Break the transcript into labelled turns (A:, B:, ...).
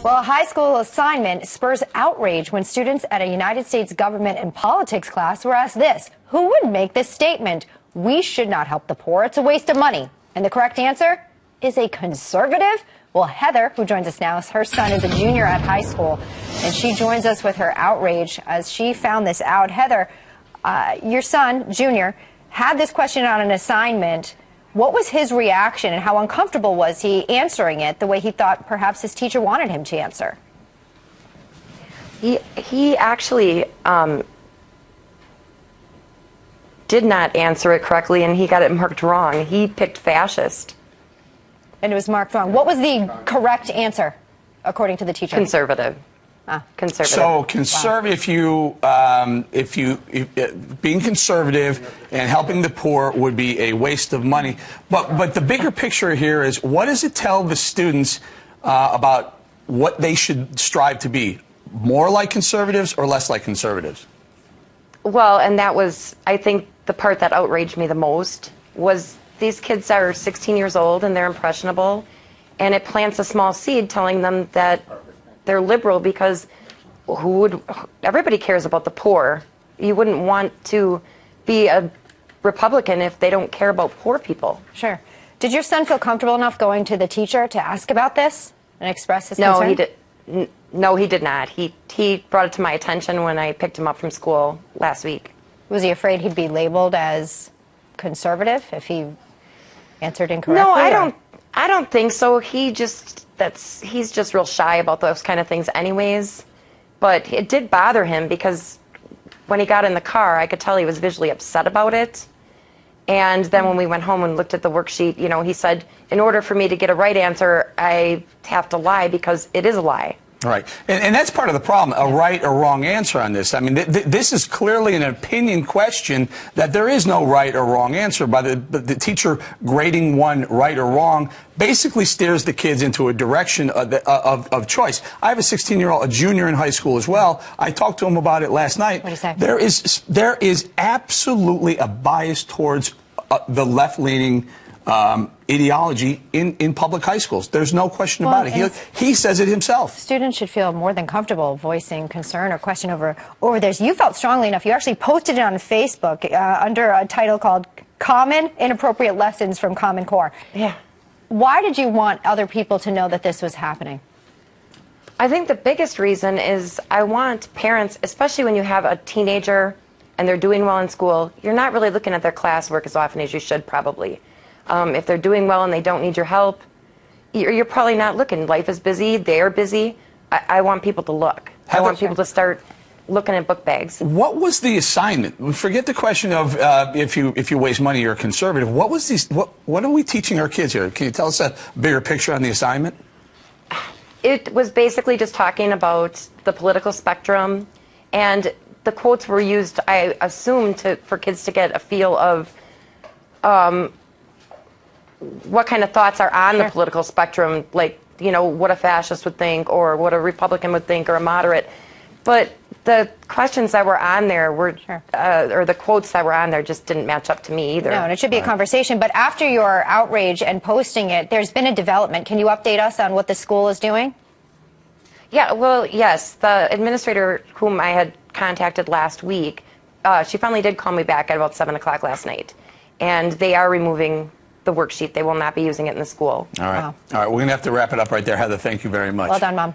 A: Well, a high school assignment spurs outrage when students at a United States government and politics class were asked this: who would make this statement? We should not help the poor. It's a waste of money. And the correct answer is a conservative. Well, Heather, who joins us now, her son is a junior at high school, and she joins us with her outrage as she found this out. Heather, your son, Junior, had this question on an assignment. What was his reaction, and how uncomfortable was he answering it the way he thought perhaps his teacher wanted him to answer?
B: He actually did not answer it correctly, and he got it marked wrong. He picked fascist.
A: And it was marked wrong. What was the correct answer, according to the teacher?
B: Conservative. Conservative.
C: So conservative, being conservative and helping the poor would be a waste of money. But the bigger picture here is, what does it tell the students about what they should strive to be? More like conservatives or less like conservatives?
B: Well, and that was, I think, the part that outraged me the most was these kids are 16 years old and they're impressionable, and it plants a small seed telling them that they're liberal because everybody cares about the poor. You wouldn't want to be a Republican if they don't care about poor people.
A: Sure. Did your son feel comfortable enough going to the teacher to ask about this and express his concern?
B: No, he did not. He brought it to my attention when I picked him up from school last week.
A: Was he afraid he'd be labeled as conservative if he answered incorrectly?
B: No, I don't think so. He's just real shy about those kind of things anyways. But it did bother him because when he got in the car, I could tell he was visually upset about it. And then when we went home and looked at the worksheet, you know, he said, in order for me to get a right answer, I have to lie because it is a lie.
C: Right. And that's part of the problem, a right or wrong answer on this. I mean, this is clearly an opinion question that there is no right or wrong answer. By the teacher grading one right or wrong basically steers the kids into a direction of choice. I have a 16-year-old, a junior in high school as well. I talked to him about it last night.
A: What do you say?
C: There is absolutely a bias towards the left-leaning ideology in public high schools. There's no question about it. He says it himself.
A: Students should feel more than comfortable voicing concern or question over this. You felt strongly enough. You actually posted it on Facebook under a title called Common Inappropriate Lessons from Common Core.
B: Yeah.
A: Why did you want other people to know that this was happening?
B: I think the biggest reason is I want parents, especially when you have a teenager and they're doing well in school, you're not really looking at their classwork as often as you should probably. If they're doing well and they don't need your help, you're probably not looking. Life is busy. They're busy. I want people to look. I want people to start looking at book bags.
C: What was the assignment? Forget the question of if you waste money, you're a conservative. What was these? What are we teaching our kids here? Can you tell us a bigger picture on the assignment?
B: It was basically just talking about the political spectrum, and the quotes were used, I assume, for kids to get a feel of what kind of thoughts are on the political spectrum, like, you know, what a fascist would think or what a Republican would think or a moderate. But the questions that were on there were, or the quotes that were on there just didn't match up to me either.
A: No, and it should be a conversation. But after your outrage and posting it, there's been a development. Can you update us on what the school is doing?
B: Yeah, well, yes. The administrator whom I had contacted last week, she finally did call me back at about 7 o'clock last night. And they are removing the worksheet. They will not be using it in the school.
C: All right.
A: Wow.
C: All right. We're going to have to wrap it up right there. Heather, thank you very much.
A: Well done, Mom.